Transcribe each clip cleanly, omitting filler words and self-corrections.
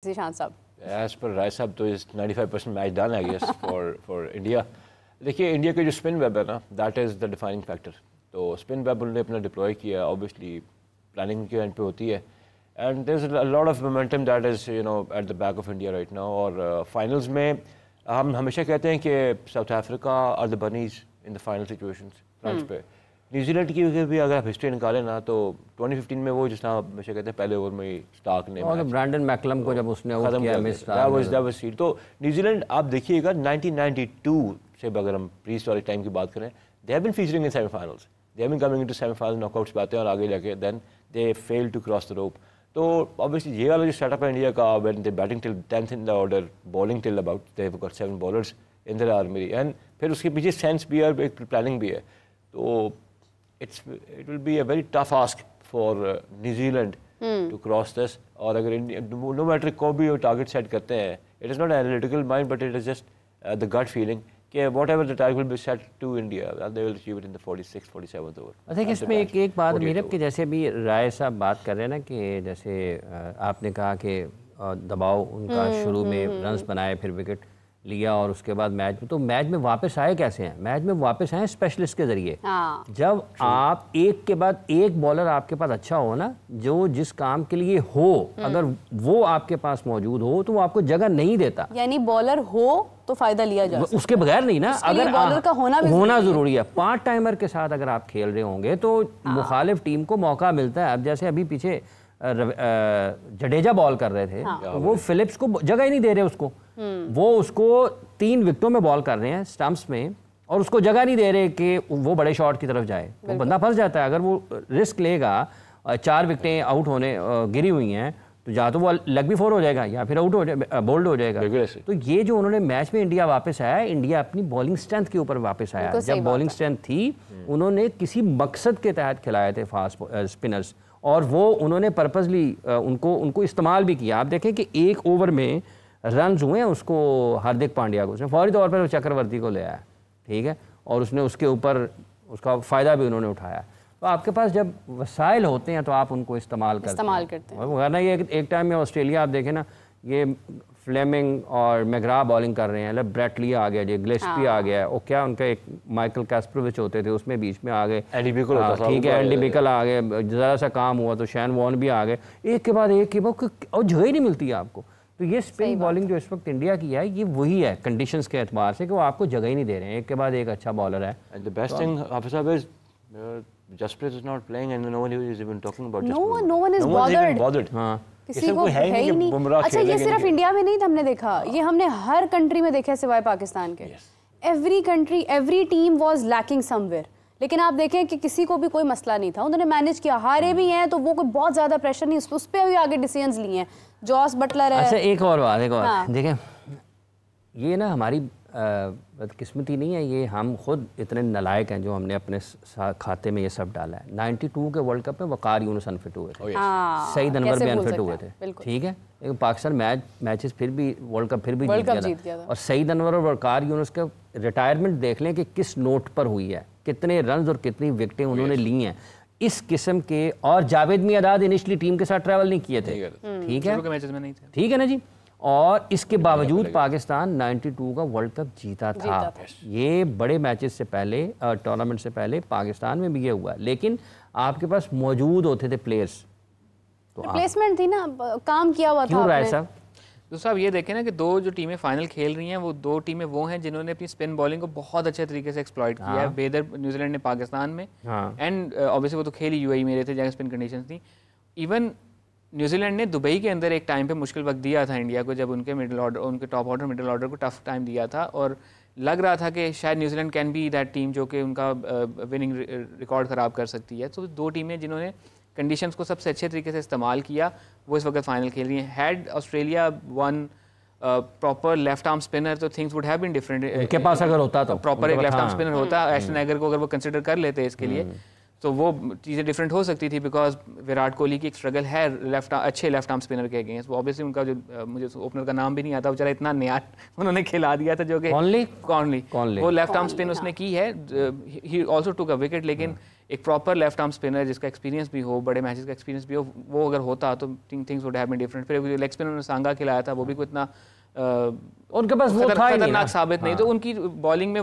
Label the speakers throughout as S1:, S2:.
S1: As per राय साहब तो इस 95% match done I guess for India. देखिए इंडिया के जो स्पिन वेब है ना, that is the defining factor. तो स्पिन वेब उन्होंने अपना डिप्लॉय किया, ऑब्वियसली प्लानिंग के एंड पे होती है, and there is a lot of momentum that is at the back of India right now. और फाइनल्स में हम हमेशा कहते हैं कि South Africa are the bunnies in the final situations front पे। न्यूजीलैंड की भी अगर आप हिस्ट्री निकालें ना तो 2015 में वो जिस तरह हमेशा कहते हैं पहले ओवर में ही स्टार्क ने
S2: और ब्रैंडन मैकलम को जब उसने आउट किया मिस
S1: दैट तो न्यूजीलैंड आप देखिएगा 1992 से अगर हम प्री हिस्टोरिक टाइम की बात करें, they have been featuring in semifinals, they have been coming into semifinal knockouts पे आते हैं और आगे जाके then they fail to cross the rope. तो ऑब्वियसली ये वाला जो सेटअप है इंडिया का, when they batting till 10th in the order, bowling till about they have got 7 bowlers in the army, and फिर उसके पीछे सेंस भी है, एक प्लानिंग भी है। तो it will be a very tough ask for New Zealand to cross this. और अगर no matter को भी वो target set करते हैं, it is not an analytical mind but it is just the gut feeling कि whatever the target will be set to India, they will achieve it in the 46th, 47th over.
S2: अच्छा कि इसमें एक बात मीरब कि जैसे अभी राय साहब बात कर रहे हैं ना कि जैसे आपने कहा कि दबाव उनका शुरू में रन्स बनाए, फिर विकेट लिया और उसके बाद मैच में वापस आए कैसे हैं? मैच में वापस आए स्पेशलिस्ट के जरिए। जब आप एक के बाद एक बॉलर आपके पास अच्छा हो ना, जो जिस काम के लिए हो, अगर वो आपके पास मौजूद हो तो वो आपको जगह नहीं देता।
S3: यानी बॉलर हो तो फायदा लिया जा सकता है, उसके
S2: बगैर नहीं ना। अगर
S3: बॉलर का होना
S2: जरूरी है। 5 टाइमर के साथ अगर आप खेल रहे होंगे तो मुखालिफ टीम को मौका मिलता है। अब जैसे अभी पीछे जडेजा बॉल कर रहे थे, वो फिलिप्स को जगह ही नहीं दे रहे उसको, वो उसको 3 विकेटों में बॉल कर रहे हैं स्टंप्स में और उसको जगह नहीं दे रहे कि वो बड़े शॉट की तरफ जाए। वो बंदा फंस जाता है। अगर वो रिस्क लेगा, 4 विकेटें आउट होने गिरी हुई हैं, तो या तो वो लेग भी 4 हो जाएगा या फिर आउट हो जाएगा, बोल्ड हो जाएगा। तो ये जो उन्होंने मैच में इंडिया वापस आया, इंडिया अपनी बॉलिंग स्ट्रेंथ के ऊपर वापस आया। जब बॉलिंग स्ट्रेंथ थी, उन्होंने किसी मकसद के तहत खिलाए थे फास्ट स्पिनर्स, और वो उन्होंने पर्पसली उनको इस्तेमाल भी किया। आप देखें कि 1 ओवर में रन्स हुए हैं उसको, हार्दिक पांड्या को उसने फौरी तौर पर चक्रवर्ती को ले आया, ठीक है, और उसने उसके ऊपर उसका फ़ायदा भी उन्होंने उठाया। तो आपके पास जब वसाइल होते हैं तो आप उनको इस्तेमाल करते हैं। वरना ये एक टाइम में ऑस्ट्रेलिया आप देखें ना, ये फ्लेमिंग और मैग्रा बॉलिंग कर रहे हैं, ब्रेटली आ गया, गिलेस्पी आ गया, और क्या उनका एक माइकल कैस्परोविच होते थे, उसमें बीच में आ गए, ठीक है, एंडी बिकल आ गए, ज़रा सा काम हुआ तो शैन वॉर्न भी आ गए, एक के बाद एक और जगह ही नहीं मिलती है आपको। तो ये स्पिन बॉलिंग जो इस वक्त इंडिया की है, ये वही है कंडीशंस के एतबार से कि वो आपको जगह ही नहीं दे रहे हैं, एक के बाद एक अच्छा बॉलर है।
S1: द बेस्ट थिंग हाफिज साहब is Jasprit is not playing and no one is even talking about Jasprit,
S3: no one is bothered.
S1: हां,
S3: किसी को है ही नहीं। अच्छा, ये सिर्फ इंडिया में नहीं हमने देखा, ये हमने हर कंट्री में देखा है सिवाय पाकिस्तान के। Every country, every team was lacking somewhere. लेकिन आप देखें कि किसी को भी कोई मसला नहीं था, उन्होंने मैनेज किया। हारे भी हैं तो वो कोई बहुत ज्यादा प्रेशर नहीं, उस पर भी आगे डिसीजंस लिए हैं। जॉस बटलर है।
S2: अच्छा, एक और बात देखें, ये ना हमारी बदकिस्मती नहीं है, ये हम खुद इतने नालायक हैं जो हमने अपने खाते में ये सब डाला है। 92 के वर्ल्ड कप में वकार यूनुस अनफिट हुए थे, सईद अनवर भी अनफिट हुए थे, ठीक है, लेकिन पाकिस्तान मैचेस फिर भी वर्ल्ड कप जीत गया था। और सईद अनवर और वकार यूनुस का रिटायरमेंट देख लें कि किस नोट पर हुई है, कितने रन और कितनी विकेटें उन्होंने ली हैं इस किस्म के। और जावेद मियादाद इनिशियली टीम के साथ ट्रैवल नहीं किए थे, ठीक है ना जी। और इसके बावजूद पाकिस्तान 92 का वर्ल्ड कप जीता था। ये बड़े मैचेस से पहले, टूर्नामेंट से पहले पाकिस्तान में भी ये हुआ, लेकिन आपके पास मौजूद होते थे प्लेयर्स,
S3: तो रिप्लेसमेंट थी ना, काम किया हुआ था।
S2: क्यों राय साहब?
S4: तो साहब ये देखें ना कि 2 जो टीमें फाइनल खेल रही हैं, वो 2 टीमें वो हैं जिन्होंने अपनी स्पिन बॉलिंग को बहुत अच्छे तरीके से एक्सप्लॉइट किया है। बेदर न्यूजीलैंड ने पाकिस्तान में, एंड ऑब्वियसली वो तो खेल ही यूएई में रहे थे जहाँ स्पिन कंडीशंस थी। इवन न्यूजीलैंड ने दुबई के अंदर एक टाइम पे मुश्किल वक्त दिया था इंडिया को, जब उनके टॉप ऑर्डर मिडिल ऑर्डर को टफ टाइम दिया था, और लग रहा था कि शायद New Zealand can be that team जो कि उनका विनिंग रिकॉर्ड ख़राब कर सकती है। तो 2 टीमें जिन्होंने कंडीशंस को सबसे अच्छे तरीके से इस्तेमाल किया, वो इस वक्त फाइनल खेल रही हैं। Had Australia one proper left arm spinner तो things would have been different.
S2: उनके पास अगर होता तो
S4: प्रॉपर एक लेफ्ट आर्म स्पिनर होता, एश्टन एगर को अगर वो कंसिडर कर लेते इसके लिए, तो वो चीज़ें डिफरेंट हो सकती थी। बिकॉज विराट कोहली की एक स्ट्रगल है अच्छे लेफ्ट आर्म स्पिनर के अगेंस्ट। वो ऑब्वियसली उनका जो मुझे ओपनर का नाम भी नहीं आता, बेचारा इतना नया उन्होंने खिला दिया था, जो कि कॉनली वो लेफ्ट आर्म स्पिन उसने की है। He also took a wicket, लेकिन एक प्रॉपर लेफ्ट आर्म स्पिनर जिसका एक्सपीरियंस भी हो, बड़े मैचेस का एक्सपीरियंस भी हो, वो अगर होता तो things would have been different. फिर लेग स्पिनर ने सांगा खिलाया था, वो भी कोई इतना
S2: उनके पास वो था
S4: खतरनाक साबित नहीं। तो उनकी बॉलिंग में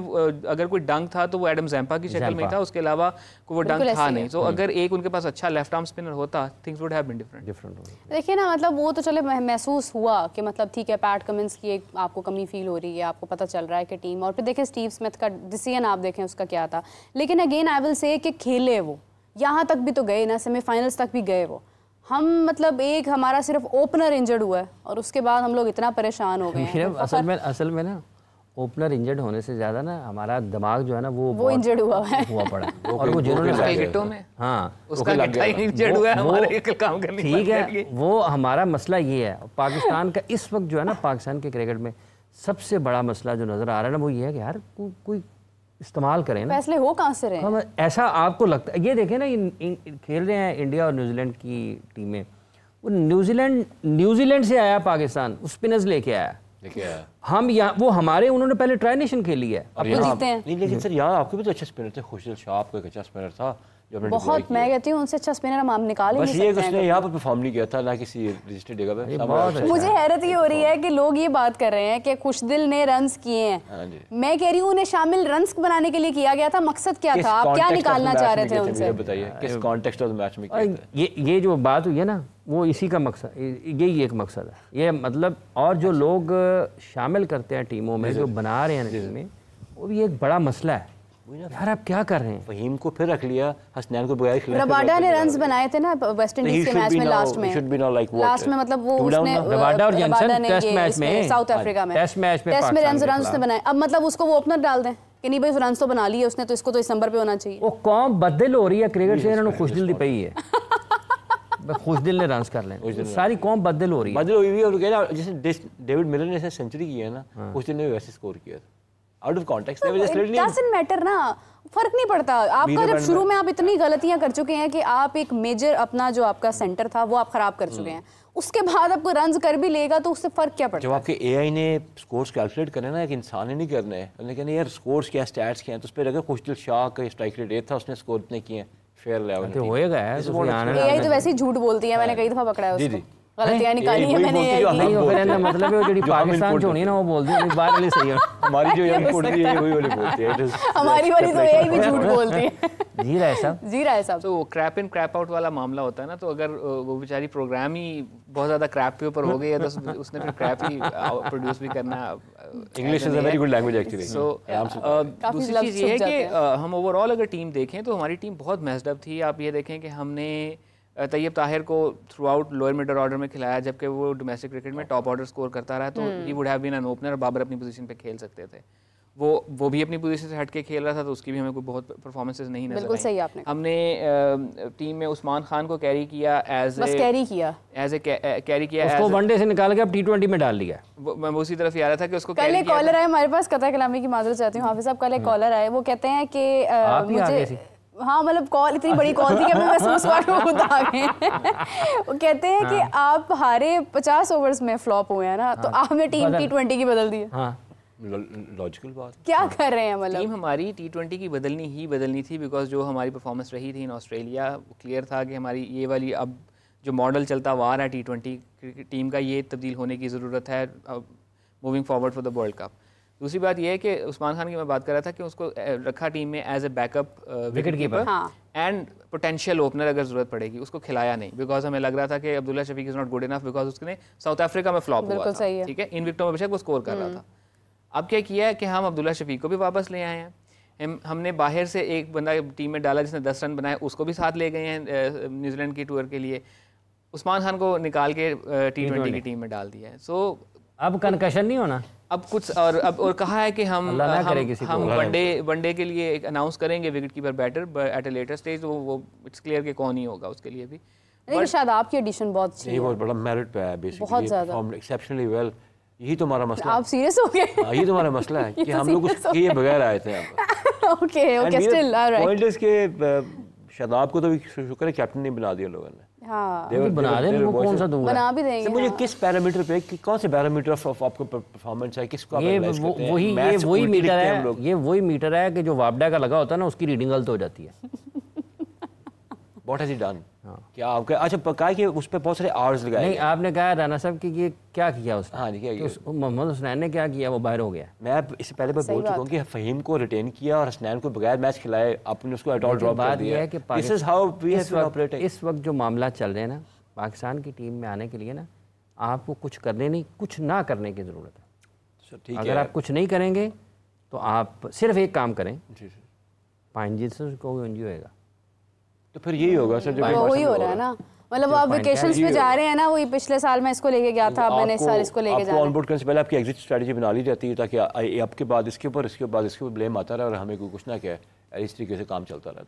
S4: अगर कोई डंक था तो वो एडम ज़ैम्पा की शक्ल में था, उसके अलावा वो डंक था नहीं। तो अगर एक उनके पास अच्छा लेफ्ट आर्म स्पिनर होता, things would have been different.
S3: देखिए ना, मतलब वो तो चले महसूस हुआ कि मतलब ठीक है, पैट कमिंस की एक आपको कमी फील हो रही है, आपको पता चल रहा है कि टीम, और फिर देखें स्टीव स्मिथ का डिसीजन आप देखें उसका क्या था। लेकिन अगेन आई विल से कि खेले वो यहाँ तक भी तो गए ना, सेमीफाइनल्स तक भी गए वो। हम मतलब एक हमारा सिर्फ ओपनर इंजर्ड हुआ है और उसके बाद हम लोग इतना परेशान हो गए हैं।
S2: असल में ना ओपनर इंजर्ड होने से ज्यादा ना हमारा दिमाग जो है ना वो
S3: इंजर्ड हुआ
S2: पड़ा और वो जिन्होंने ठीक है, वो हमारा मसला ये है पाकिस्तान का इस वक्त जो है ना, पाकिस्तान के क्रिकेट में सबसे बड़ा मसला जो नजर आ रहा है ना, वो ये है कि यार कोई इस्तेमाल करें ना,
S3: फैसले हो कहाँ से रहे।
S2: ऐसा आपको लगता है? ये देखें ना, खेल रहे हैं इंडिया और न्यूजीलैंड की टीमें, वो न्यूजीलैंड से आया पाकिस्तान, स्पिनर्स लेके आया, हम यहाँ वो हमारे उन्होंने पहले ट्राई नेशन खेली है,
S3: अब तो जीते हैं।
S1: नहीं लेकिन सर यहाँ आपके भी तो अच्छे स्पिनर थे, खुशदिल शाह आपको एक अच्छा स्पिनर था
S3: बहुत, मैं कहती हूँ उनसे अच्छा स्पिनर हम निकाल ही नहीं सकते।
S1: बस ये उसने यहाँ पर परफॉर्म नहीं किया था ना किसी रजिस्टर्ड जगह पे।
S3: मुझे हैरत ये हो रही है कि लोग ये बात कर रहे हैं कि खुशदिल ने रन्स किए हैं, मैं कह रही हूँ उन्हें शामिल रन्स बनाने के लिए किया गया था। मकसद क्या था, आप क्या निकालना चाह रहे थे उनसे,
S1: बताइए किस कॉन्टेक्स्ट ऑफ द मैच में किया था?
S2: ये जो बात हुई है ना, वो इसी का मकसद, यही एक मकसद है ये, मतलब और जो लोग शामिल करते हैं टीमों में, जो बना रहे हैं टीमें, वो भी एक बड़ा मसला है यार। आप क्या कर रहे हैं?
S1: फहीम को फिर रख लिया, हसनैन को बगैर खिलाया।
S3: रबाडा ने रन्स बनाए थे ना वेस्ट इंडीज के मैच में लास्ट में मतलब वो उसने
S2: रबाडा और जॉनसन टेस्ट मैच में
S3: साउथ अफ्रीका में
S2: टेस्ट मैच में
S3: रन्स ने बनाए। अब मतलब उसको वो ओपनर डाल दें कि नहीं भाई रन्स तो बना लिए उसने, तो इसको तो इस नंबर पे होना चाहिए।
S2: वो कौम बदल हो रही है क्रिकेट से, इन्होंने खुशदिल दी पई है खुशदिल ने रन्स कर लें, सारी कौम बदल हो रही है,
S1: बदल हुई हुई। और कहना जैसे डेविड मिलर ने सेंचुरी की है ना, खुशदिल ने वैसे स्कोर किया था out of context.
S3: Doesn't matter ना, फर्क नहीं पड़ता आपका। जब शुरू में आप इतनी गलतियां कर चुके हैं कि आप एक मेजर अपना जो आपका सेंटर था वो आप खराब कर चुके हैं, उसके बाद आपको रन्स कर भी लेगा तो उससे फर्क क्या पड़ता है?
S1: जब आपके एआई ने स्कोर्स कैलकुलेट करने ना, एक इंसान ने नहीं करने हैं, उन्होंने कहना यार स्कोर्स क्या, स्टैट्स क्या हैं, तो उस पर अगर खुशदिल शाह का स्ट्राइक रेट 8 था, उसने स्कोर इतने किए हैं, फेयर लेवल
S2: तो होएगा है।
S3: एआई तो वैसे ही झूठ बोलती है, मैंने कई दफा पकड़ा है उसको, गलतियां निकाली है मैंने।
S2: नहीं मतलब है जो पाकिस्तान से होनी है ना, वो बोलती है बाहर वाली सही है,
S1: हमारी जो यही बोलती है वही वाली बोलती है,
S3: हमारी वाली तो यही भी झूठ बोलती है।
S2: जी रहा है साहब।
S4: तो क्रैप इन क्रैप आउट वाला मामला होता है ना, तो अगर वो बेचारी प्रोग्राम ही बहुत ज्यादा क्रैप के ऊपर हो गई है तो उसने फिर क्रैप ही प्रोड्यूस भी करना।
S1: English is a very good language actually.
S4: So दूसरी चीज़ ये है कि हम ओवरऑल अगर टीम देखें तो हमारी टीम बहुत मैस्ड अप थी। आप ये देखें कि हमने तैयब ताहिर को throughout lower middle order में खिलाया, जबकि वो डोमेस्टिक क्रिकेट में टॉप ऑर्डर स्कोर करता रहा, तो he would have been an opener. Babar अपनी पोजीशन पे खेल सकते थे, वो भी अपनी पोजीशन से हट के खेल रहा था, तो उसकी भी हमें कोई बहुत परफॉर्मेंसेस नहीं नजर
S3: बिल्कुल सही आपने।
S4: हमने टीम में उस्मान खान को कैरी किया
S2: उसको वनडे से निकाल के अब टी20 में डाल लिया।
S4: मैं उसी तरफ ही आ रहा था कि उसको
S3: कल एक कॉलर आए हमारे पास, कथा कलामी की माजरत चाहती हूँ हाफिज साहब, कल एक कॉलर आए, वो कहते हैं कि मुझे, हाँ मतलब कॉल इतनी बड़ी कॉल थी कि मैं महसूस खुद आ गए। वो कहते हैं कि आप हारे 50 ओवर्स में फ्लॉप हुए हैं ना, तो आपने टीम T20 की बदल दी है।
S1: लॉजिकल बात
S3: क्या कर रहे हैं? मतलब
S4: टीम हमारी T20 की बदलनी थी, बिकॉज जो हमारी परफॉर्मेंस रही थी इन ऑस्ट्रेलिया, क्लियर था कि हमारी ये वाली अब जो मॉडल चलता हुआ आ रहा है T20 टीम का, ये तब्दील होने की ज़रूरत है moving forward for the world cup. दूसरी बात यह है कि उस्मान खान की मैं बात कर रहा था कि उसको रखा टीम में as a backup wicket keeper and potential opener, अगर जरूरत पड़ेगी उसको खिलाया नहीं, बिकॉज हमें लग रहा था कि Abdullah Shafique is not good enough, because उसने साउथ अफ्रीका में फ्लॉप हुआ था, ठीक है, इन विकेटों में बेशक वो स्कोर कर रहा था। अब क्या किया है कि हम अब्दुल्ला शफीक को भी वापस ले आए हैं, हमने बाहर से एक बंदा टीम में डाला जिसने 10 रन बनाए, उसको भी साथ ले गए हैं न्यूजीलैंड की टूर के लिए। उस्मान खान को निकाल के T20 की टीम में डाल दिया है। सो अब
S2: कनकशन नहीं होना,
S4: अब कुछ और कहा है कि हम वनडे के लिए एक अनाउंस करेंगे wicket keeper batter at a later stage, वो इट्स क्लियर कि कौन ही होगा उसके लिए भी।
S3: लेकिन शायद आपकी एडिशन बहुत अच्छी है,
S1: बहुत बड़ा मेरिट पे है बेसिकली, बहुत ज्यादा एक्सेप्शनली वेल। यही तो हमारा मसला।
S3: आप सीरियस हो गए?
S1: यही तो हमारा मसला है कि हम लोग उसके बगैर आए थे यहाँ।
S3: Okay still alright.
S1: Point is के शादाब को तो शुक्र है कैप्टन नहीं बना दिया लोगों ने।
S3: हाँ,
S2: बना दें, वो कौन सा दूंगा,
S3: बना भी देंगे।
S1: मुझे किस पैरामीटर पे, कौन से पैरामीटर ऑफ आपको परफॉर्मेंस है, किसको
S2: ये वही मीटर है कि जो वापडा का लगा होता है ना, उसकी रीडिंग गलत हो जाती है।
S1: What has he done? क्या आपका अच्छा पका कि उस पे बहुत सारे आवर्स लगाए?
S2: नहीं, आपने कहा राना साहब कि ये क्या किया उसने?
S1: हाँ जी, क्या किया?
S2: तो मोहम्मद हसनैन ने क्या किया? वो बाहर हो गया।
S1: मैं इससे पहले बोल चुका हूँ कि फ़हीम को रिटेन किया और हसनैन को बगैर मैच खिलाए आपने उसको एट ऑल ड्रॉप कर दिया। This is how we have been operating.
S2: इस वक्त जो मामला चल रहे हैं ना, पाकिस्तान की टीम में आने के लिए ना आपको कुछ करने नहीं, कुछ ना करने की ज़रूरत है। अगर आप कुछ नहीं करेंगे तो आप सिर्फ एक काम करें, पाइनजीत से उसको एनजीओ होगा।
S1: तो फिर यही होगा सर, जो
S3: वही हो रहा है ना, मतलब आप वेकेशंस पे जा रहे हैं ना, वही पिछले साल मैं इसको लेके गया था, मैंने इस साल इसको लेके जाना है।
S1: आपको ऑनबोर्ड करने से पहले आपकी एग्जिट स्ट्रेटजी बना ली जाती है ताकि आपके बाद इसके ऊपर ब्लेम आता रहे और हमें कुछ ना क्या इस तरीके से काम चलता रहे।